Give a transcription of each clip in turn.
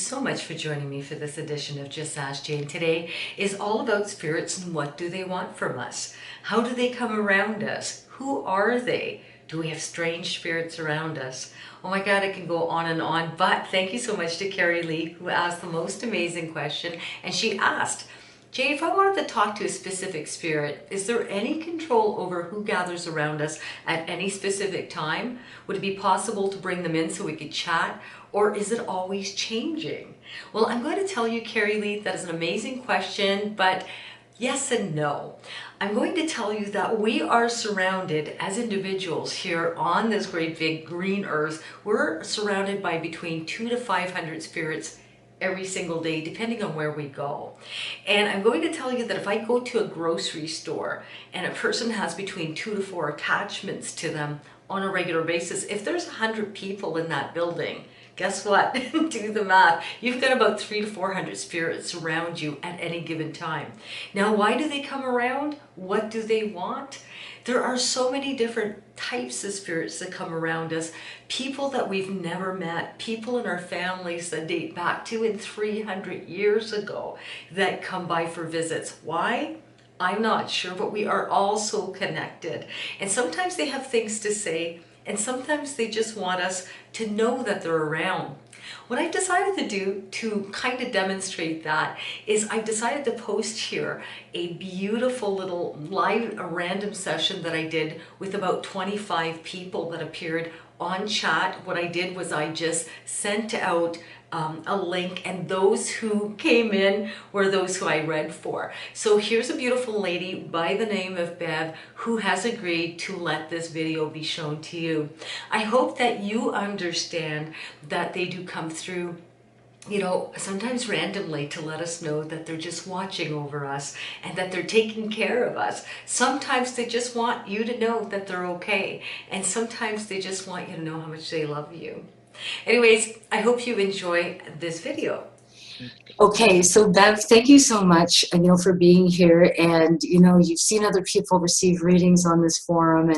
so much for joining me for this edition of Just Ask Jane. Today is all about spirits and what do they want from us? How do they come around us? Who are they? Do we have strange spirits around us? Oh my God, it can go on and on. But thank you so much to Kerry-Lee, who asked the most amazing question. And she asked, Jay, if I wanted to talk to a specific spirit, is there any control over who gathers around us at any specific time? Would it be possible to bring them in so we could chat? Or is it always changing? Well, I'm going to tell you, Kerry-Lee, that is an amazing question, but yes and no. I'm going to tell you that we are surrounded as individuals here on this great big green earth. We're surrounded by between 200 to 500 spirits every single day, depending on where we go. And I'm going to tell you that if I go to a grocery store and a person has between 2 to 4 attachments to them on a regular basis, if there's 100 people in that building, guess what? Do the math. You've got about 300 to 400 spirits around you at any given time. Now, why do they come around? What do they want? There are so many different types of spirits that come around us. People that we've never met, people in our families that date back 200 and 300 years ago that come by for visits. Why? I'm not sure, but we are all so connected. And sometimes they have things to say, and sometimes they just want us to know that they're around. What I've decided to do to kind of demonstrate that is I decided to post here a beautiful little live, a random session that I did with about 25 people that appeared on chat. What I did was I just sent out a link, and those who came in were those who I read for. So here's a beautiful lady by the name of Bev who has agreed to let this video be shown to you. I hope that you understand that they do come through, you know, sometimes randomly to let us know that they're just watching over us and that they're taking care of us. Sometimes they just want you to know that they're okay. And sometimes they just want you to know how much they love you. Anyways, I hope you enjoy this video. Okay, so Bev, thank you so much, for being here. And you've seen other people receive readings on this forum,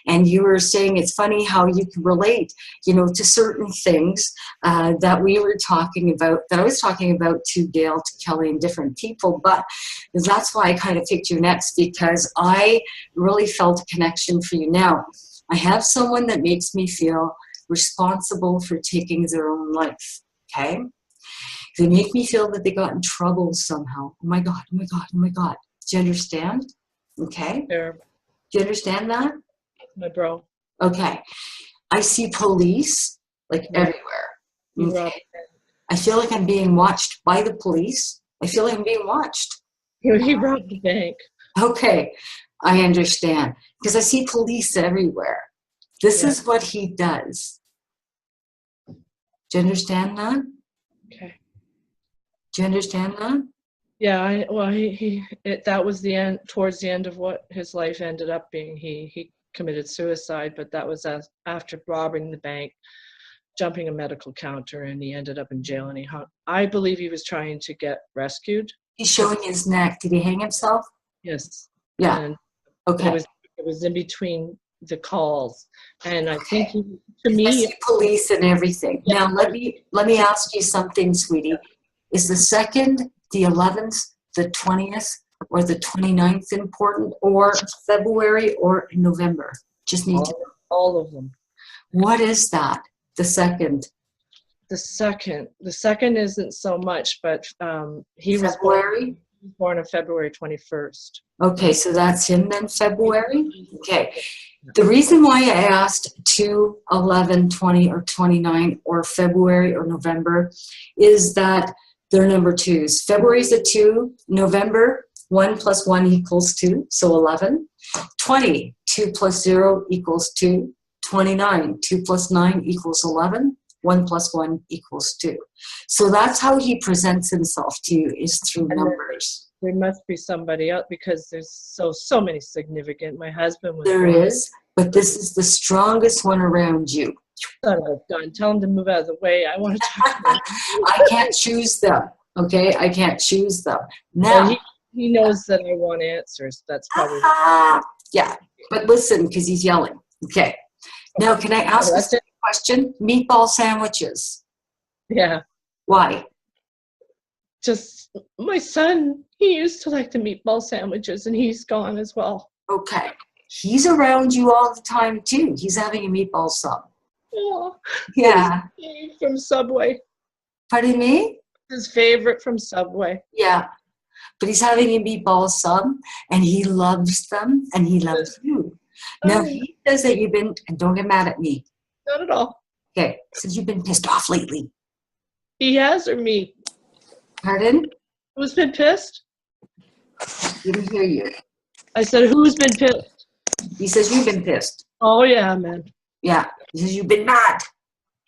and you were saying it's funny how you can relate, to certain things that we were talking about, that I was talking about to Gail, to Kelly, and different people. But that's why I kind of picked you next, because I really felt a connection for you. Now, I have someone that makes me feel responsible for taking their own life. Okay. They make me feel that they got in trouble somehow. Oh my God, oh my God, oh my God. Do you understand? Okay. Sure. Do you understand that? My bro. Okay. I see police like everywhere. Okay. I feel like I'm being watched by the police. I feel like I'm being watched. He robbed the bank. Okay. I understand. Because I see police everywhere. This is what he does. Do you understand that? Okay. Do you understand that? Yeah, that was the end, towards the end of what his life ended up being. He committed suicide, but that was after robbing the bank, jumping a medical counter, and he ended up in jail, and I believe he was trying to get rescued. He's showing his neck. Did he hang himself? Yes. Yeah. And okay. It was in between the calls, and I think to I me, see police and everything. Now let me ask you something, sweetie. Is the 2nd, the 11th, the 20th, or the 29th important, or February or November? Just need to know. All of them. What is that? The 2nd. The second isn't so much, but he was born on February 21st. Okay, so that's him then, February? Okay. The reason why I asked 2, 11, 20, or 29, or February or November is that they're number 2s. February is a 2, November, 1 plus 1 equals 2, so 11. 20, 2 plus 0 equals 2. 29, 2 plus 9 equals 11. 1 plus 1 equals 2. So that's how he presents himself to you, is through numbers. There must be somebody else, because there's so many significant. My husband was There is, but this is the strongest one around you. Son of a gun. Tell him to move out of the way. I want to talk to him. I can't choose them, okay? I can't choose them. Now, he knows that I want answers. That's probably yeah, but listen, because he's yelling. Okay. Now, can I ask you a question? Meatball sandwiches. Yeah. Why? Just my son, he used to like the meatball sandwiches, and he's gone as well. Okay. He's around you all the time, too. He's having a meatball sub. Yeah. Yeah. From Subway. Pardon me? His favorite from Subway. Yeah. But he's having a meatball sub, and he loves them, and he loves you. Now, he says that you've been, and don't get mad at me. Not at all. Okay. Says you've been pissed off lately. He has, or me? Pardon? Who's been pissed? Didn't hear you. I said, who's been pissed? He says you've been pissed. Oh, yeah, man. Yeah. He says you've been mad.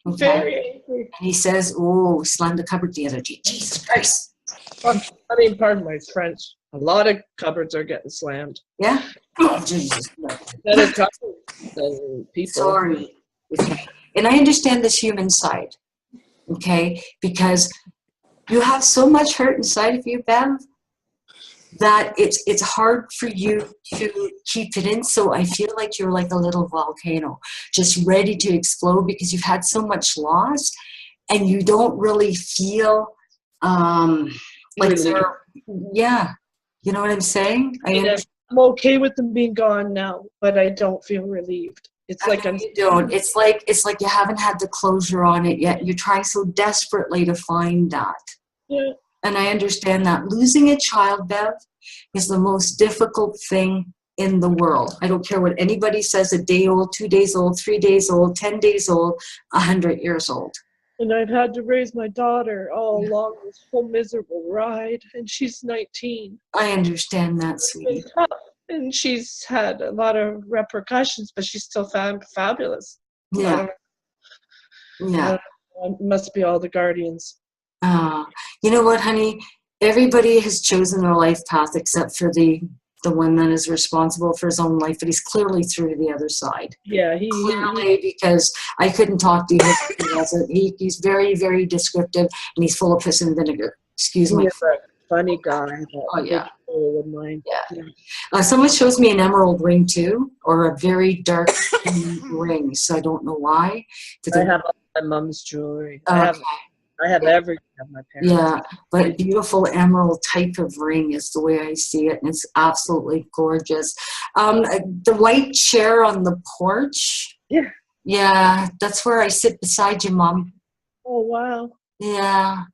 Okay. Very angry. And he says, oh, slammed the cupboard the other day. Jesus Christ. I mean, pardon my French. A lot of cupboards are getting slammed. Yeah? Oh, Jesus. Better cupboards than people. Sorry. Okay. And I understand this human side. Okay? Because you have so much hurt inside of you, Bev, that it's hard for you to keep it in. So I feel like you're like a little volcano, just ready to explode because you've had so much loss, and you don't really feel like yeah, you know what I'm saying? I'm okay with them being gone now, but I don't feel relieved. It's like you don't. It's like you haven't had the closure on it yet. You're trying so desperately to find that. Yeah. And I understand that. Losing a child, Bev, is the most difficult thing in the world. I don't care what anybody says, a day old, 2 days old, 3 days old, 10 days old, 100 years old. And I've had to raise my daughter all along this whole miserable ride, and she's 19. I understand that, sweetie. It's been tough, and she's had a lot of repercussions, but she's still fabulous. Yeah. Yeah. It must be all the guardians. You know what, honey? Everybody has chosen their life path except for the one that is responsible for his own life, but he's clearly through to the other side. Yeah, clearly, because I couldn't talk to him. He's very, very descriptive, and he's full of piss and vinegar. Excuse me. He's a funny guy. Oh, yeah. Mine. Yeah. Someone shows me an emerald ring, too, or a very dark ring, so I don't know why. I have all my mom's jewelry. Okay. I have everything of my parents. Yeah, but beautiful emerald type of ring is the way I see it, and it's absolutely gorgeous. The white chair on the porch. Yeah. Yeah, that's where I sit beside you, Mom. Oh, wow. Yeah.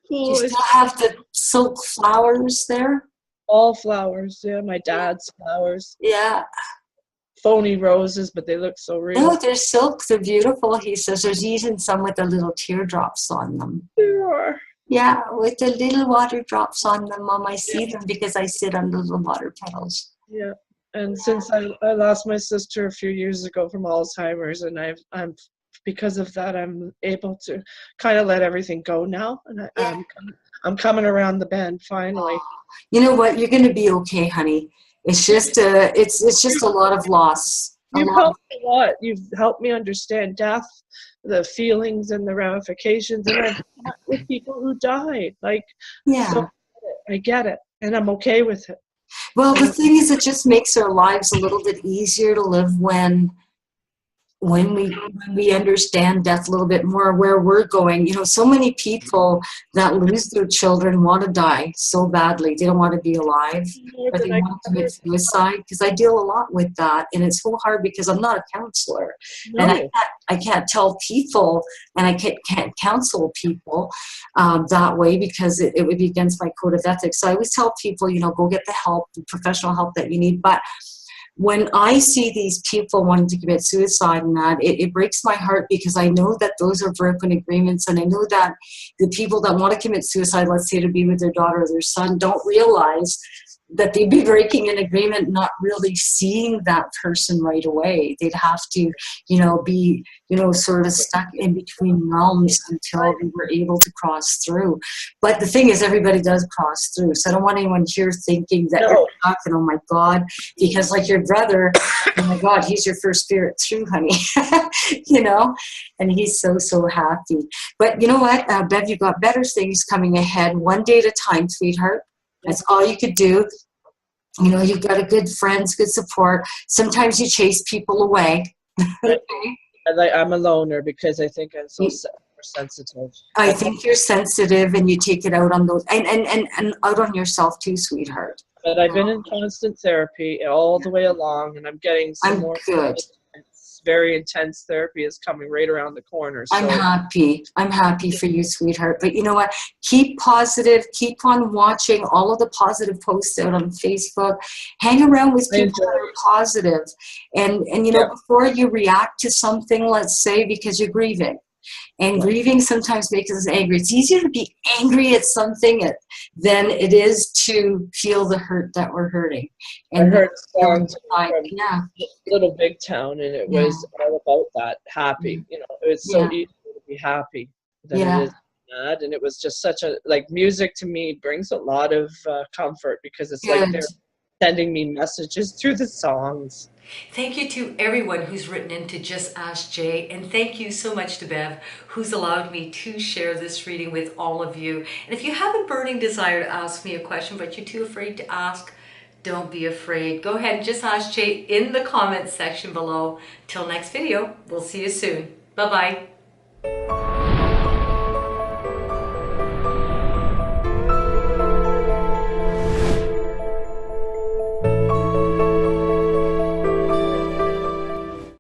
Cool. Do you still have the silk flowers there? All flowers, yeah. My dad's flowers. Yeah. Phony roses, but they look so real. No, they're silk. They're beautiful. He says there's even some with the little teardrops on them. There are. Yeah, with the little water drops on them, Mom. I see them because I sit on the little water petals. Yeah, and since I lost my sister a few years ago from Alzheimer's, and I'm because of that, I'm able to kind of let everything go now, and I'm coming around the bend finally. You know what? You're going to be okay, honey. It's just it's just a lot of loss. You've helped me a lot. You've helped me understand death, the feelings and the ramifications, and I've met with people who died. Like, yeah, so I get it, and I'm okay with it. Well, the thing is, it just makes our lives a little bit easier to live when we understand death a little bit more, where we're going. You know, so many people that lose their children want to die so badly. They don't want to be alive, or they want to commit suicide, because I deal a lot with that, and it's so hard because I'm not a counselor. No. And I can't tell people, and I can't counsel people that way, because it would be against my code of ethics. So I always tell people, you know, go get the help, the professional help that you need. But when I see these people wanting to commit suicide and that, it breaks my heart, because I know that those are broken agreements, and I know that the people that want to commit suicide, let's say to be with their daughter or their son, don't realize that they'd be breaking an agreement, not really seeing that person right away. They'd have to, you know, be, you know, sort of stuck in between realms until they were able to cross through. But the thing is, everybody does cross through. So I don't want anyone here thinking that you're stuck and, oh my God, because like your brother, oh my God, he's your first spirit through, honey, you know, and he's so, so happy. But you know what, Bev, you've got better things coming ahead, one day at a time, sweetheart. That's all you could do. You know, you've got a good friends, good support. Sometimes you chase people away. I'm a loner because I think I'm so sad. sensitive. I think you're sensitive and you take it out on those and out on yourself too, sweetheart. But I've been in constant therapy all the way along, and I'm getting some I'm more good. very intense therapy is coming right around the corner. So I'm happy. I'm happy for you, sweetheart. But you know what? Keep positive. Keep on watching all of the positive posts out on Facebook. Hang around with people that are positive. And you know, before you react to something, let's say, because you're grieving. And grieving sometimes makes us angry. It's easier to be angry at something than it is to feel the hurt that we're hurting. And I heard a song from Little Big Town, and it was all about that, happy. You know, it's so easy to be happy than it is mad. And it was just such a, like, music to me brings a lot of comfort, because it's like they're sending me messages through the songs. Thank you to everyone who's written in to Just Ask Jay, and thank you so much to Bev, who's allowed me to share this reading with all of you. And if you have a burning desire to ask me a question, but you're too afraid to ask, don't be afraid. Go ahead and just ask Jay in the comments section below. Till next video, we'll see you soon. Bye-bye.